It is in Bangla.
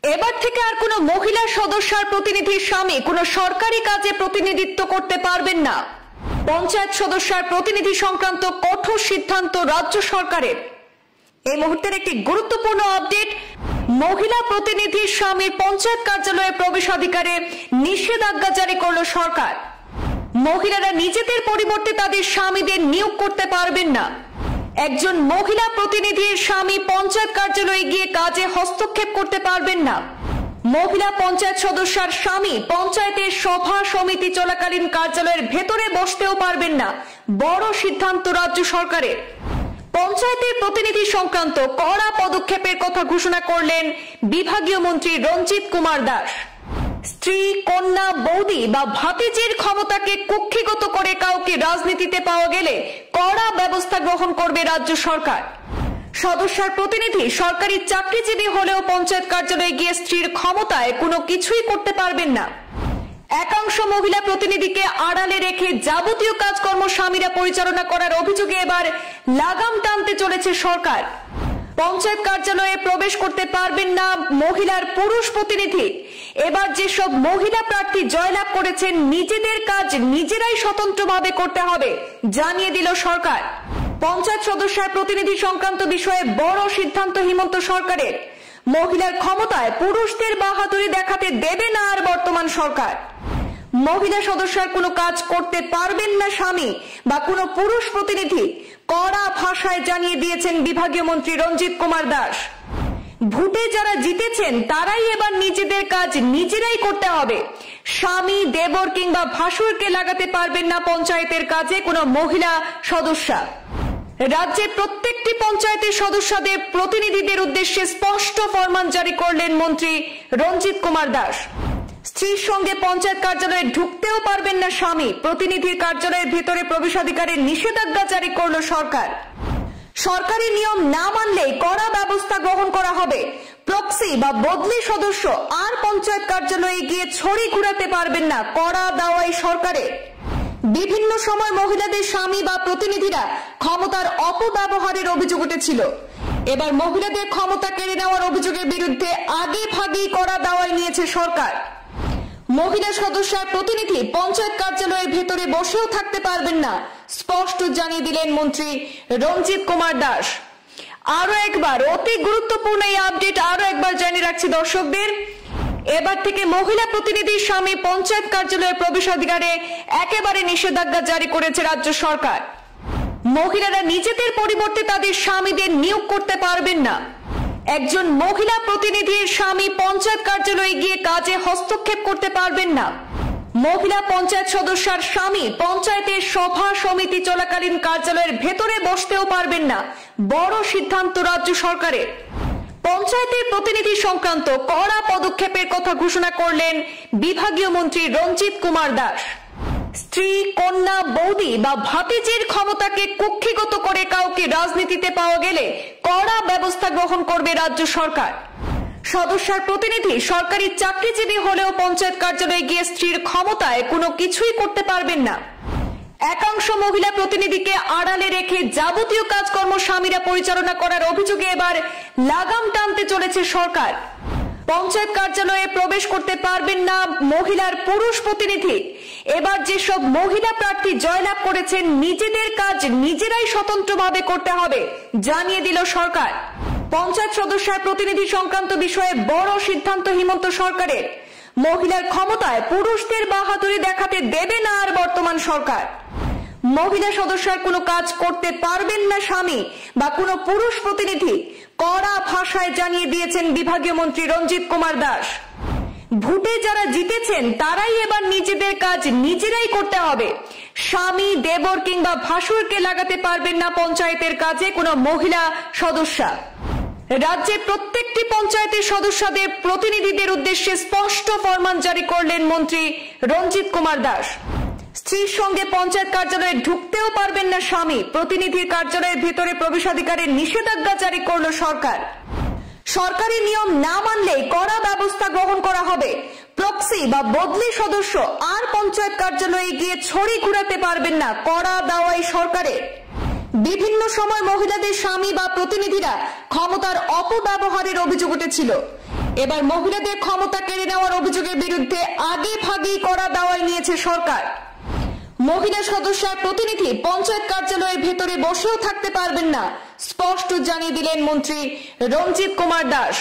এবার থেকে আর কোনো মহিলা সদস্যের প্রতিনিধির স্বামী কোনো সরকারি কাজে প্রতিনিধিত্ব করতে পারবেন না। পঞ্চায়েত সদস্যের প্রতিনিধি সংক্রান্ত কঠোর সিদ্ধান্ত রাজ্য সরকারের। এই মুহূর্তের একটি গুরুত্বপূর্ণ আপডেট। মহিলা প্রতিনিধির স্বামীর পঞ্চায়েত কার্যালয়ে প্রবেশাধিকারে নিষেধাজ্ঞা জারি করল সরকার। মহিলারা নিজেদের পরিবর্তে তাদের স্বামীদের নিয়োগ করতে পারবেন না। একজন মহিলা প্রতিনিধির স্বামী পঞ্চায়েত কার্যালয়ে গিয়ে কাজে হস্তক্ষেপ করতে পারবেন না। মহিলা পঞ্চায়েত সদস্যের স্বামী পঞ্চায়েতের সভা সমিতি চলাকালীন কার্যালয়ের ভেতরে বসতেও পারবেন না। বড় সিদ্ধান্ত রাজ্য সরকারের। পঞ্চায়েতের প্রতিনিধি সংক্রান্ত কড়া পদক্ষেপের কথা ঘোষণা করলেন বিভাগীয় মন্ত্রী রঞ্জিত কুমার দাস। স্ত্রী, কন্যা, বৌদি বা ভাতিজির ক্ষমতাকে কুক্ষিগত করে কাউকে রাজনীতিতে পাওয়া গেলে কড়া ব্যবস্থা গ্রহণ করবে রাজ্য সরকার। সদস্যের প্রতিনিধি সরকারি চাকরিজীবী হলেও পঞ্চায়েত কার্যালয়ে গিয়ে স্ত্রীর ক্ষমতায় কোনো কিছুই করতে পারবেন না। একাংশ মহিলা প্রতিনিধিকে আড়ালে রেখে যাবতীয় কাজকর্ম স্বামীরা পরিচালনা করার অভিযোগে এবার লাগাম টানতে চলেছে সরকার। পঞ্চায়েত কার্যালয়ে প্রবেশ করতে পারবেন না মহিলার পুরুষ প্রতিনিধি। এবার যেসব মহিলা প্রার্থী জয়লাভ করেছেন নিজেদের কাজ নিজেরাই স্বতন্ত্রভাবে করতে হবে জানিয়ে দিল সরকার। পঞ্চায়েত সদস্যের প্রতিনিধি সংক্রান্ত বিষয়ে বড় সিদ্ধান্ত হিমন্ত সরকারের। মহিলার ক্ষমতায় পুরুষদের বাহাদুরি দেখাতে দেবে না আর বর্তমান সরকার। মহিলা সদস্যের কোনো কাজ করতে পারবেন না স্বামী বা কোনো পুরুষ প্রতিনিধি, কড়া ভাষায় জানিয়ে দিয়েছেন বিভাগীয় মন্ত্রী রঞ্জিত কুমার দাস। ভোটে যারা জিতেছেন তারাই এবার নিজেদের কাজ নিজেরাই করতে হবে। স্বামী, দেবর কিংবা ভাসুরকে লাগাতে পারবেন না পঞ্চায়েতের কাজে কোনো মহিলা সদস্য। রাজ্যের প্রত্যেকটি পঞ্চায়েতের সদস্যদের প্রতিনিধিদের উদ্দেশ্যে স্পষ্ট ফরমান জারি করলেন মন্ত্রী রঞ্জিত কুমার দাস। স্ত্রীর সঙ্গে পঞ্চায়েত কার্যালয়ে ঢুকতেও পারবেন না স্বামী। প্রতিনিধির কার্যালয়ের ভেতরে প্রবেশাধিকারের নিষেধাজ্ঞা জারি করল সরকার। সরকারি নিয়ম না মানলে কড়া ব্যবস্থা গ্রহণ করা হবে। প্রক্সি বা বদলি সদস্য আর পঞ্চায়েত কার্যালয়ে গিয়ে ছড়ি ঘুরাতে পারবেন না, কড়া দাওয়াই সরকারের। বিভিন্ন সময় মহিলাদের স্বামী বা প্রতিনিধিরা ক্ষমতার অপব্যবহারের অভিযোগ উঠেছিল। এবার মহিলাদের ক্ষমতা কেড়ে নেওয়ার অভিযোগের বিরুদ্ধে আগে ভাগেই কড়া দাওয়াই নিয়েছে সরকার। মহিলা সদস্যের প্রতিনিধি পঞ্চায়েত কার্যালয়ের ভেতরে বসেও থাকতে পারবেন না, স্পষ্ট জানিয়ে দিলেন মন্ত্রী রঞ্জিত কুমার দাস। আরো একবার অতি গুরুত্বপূর্ণ এই আপডেট আরো একবার জানিয়ে রাখছি দর্শকদের। এবার থেকে মহিলা প্রতিনিধির স্বামী পঞ্চায়েত কার্যালয়ের প্রবেশাধিকারে একেবারে নিষেধাজ্ঞা জারি করেছে রাজ্য সরকার। মহিলারা নিজেদের পরিবর্তে তাদের স্বামীদের নিয়োগ করতে পারবেন না। একজন মহিলা প্রতিনিধির স্বামী পঞ্চায়েত কার্যালয়ে গিয়ে কাজে হস্তক্ষেপ করতে পারবেন না। মহিলা পঞ্চায়েত সদস্যের স্বামী পঞ্চায়েতের সভা সমিতি চলাকালীন কার্যালয়ের ভেতরে বসতেও পারবেন না। বড় সিদ্ধান্ত রাজ্য সরকারের। পঞ্চায়েতের প্রতিনিধি সংক্রান্ত কড়া পদক্ষেপের কথা ঘোষণা করলেন বিভাগীয় মন্ত্রী রঞ্জিত কুমার দাস। স্ত্রী, কন্যা, বৌদি বা ভাতিজির ক্ষমতাকে কুক্ষিগত করে কাউকে রাজনীতিতে পাওয়া গেলে কড়া ব্যবস্থা গ্রহণ করবে রাজ্য সরকার। সদস্যের প্রতিনিধি সরকারি চাকরিজীবী হলেও পঞ্চায়েত কার্যালয়ে গিয়ে স্ত্রীর ক্ষমতায় কোনো কিছুই করতে পারবেন না। একাংশ মহিলা প্রতিনিধিকে আড়ালে রেখে যাবতীয় কাজকর্ম স্বামীরা পরিচালনা করার অভিযোগে এবার লাগাম টানতে চলেছে সরকার। পঞ্চায়েত কার্যালয়ে প্রবেশ করতে পারবেন না মহিলার পুরুষ প্রতিনিধি। এবার যেসব মহিলা প্রার্থী জয়লাভ করেছেন নিজেদের কাজ নিজেরাই স্বতন্ত্রভাবে করতে হবে জানিয়ে দিল সরকার। পঞ্চায়েত সদস্যের প্রতিনিধি সংক্রান্ত বিষয়ে বড় সিদ্ধান্ত হিমন্ত সরকারের। মহিলার ক্ষমতায় পুরুষদের বাহাদুরি দেখাতে দেবে না আর বর্তমান সরকার। মহিলা সদস্যের কোনো কাজ করতে পারবেন না স্বামী বা কোনো পুরুষ প্রতিনিধি, কড়া ভাষায় জানিয়ে দিয়েছেন বিভাগীয় মন্ত্রী রঞ্জিত কুমার দাস। ভোটে যারা জিতেছেন তারাই এবার নিজেদের কাজ নিজেরাই করতে হবে। স্বামী, দেবর কিংবা ভাসুরকে লাগাতে পারবেন না পঞ্চায়েতের কাজে কোনো মহিলা সদস্য। রাজ্যের প্রত্যেকটি পঞ্চায়েতের সদস্যদের প্রতিনিধিদের উদ্দেশ্যে স্পষ্ট ফরমান জারি করলেন মন্ত্রী রঞ্জিত কুমার দাস। স্ত্রীর সঙ্গে পঞ্চায়েত কার্যালয়ে ঢুকতেও পারবেন না স্বামী। প্রতিনিধির কার্যালয়ের ভেতরে প্রবেশাধিকারের নিষেধাজ্ঞা জারি করল সরকার। সরকারি নিয়ম না মানলে কড়া ব্যবস্থা গ্রহণ করা হবে। প্রক্সি বা বদলি সদস্য আর পঞ্চায়েত কার্যালয়ে গিয়ে ছড়ি ঘুরাতে পারবেন না, কড়া দাওয়াই সরকারের। বিভিন্ন সময় মহিলাদের স্বামী বা প্রতিনিধিরা ক্ষমতার অপব্যবহারের অভিযোগ উঠেছিল। এবার মহিলাদের ক্ষমতা কেড়ে নেওয়ার অভিযোগের বিরুদ্ধে আগে ভাগেই করা দাওয়াই নিয়েছে সরকার। মহিলা সদস্যের প্রতিনিধি পঞ্চায়েত কার্যালয়ের ভেতরে বসেও থাকতে পারবেন না, স্পষ্ট জানিয়ে দিলেন মন্ত্রী রঞ্জিত কুমার দাস।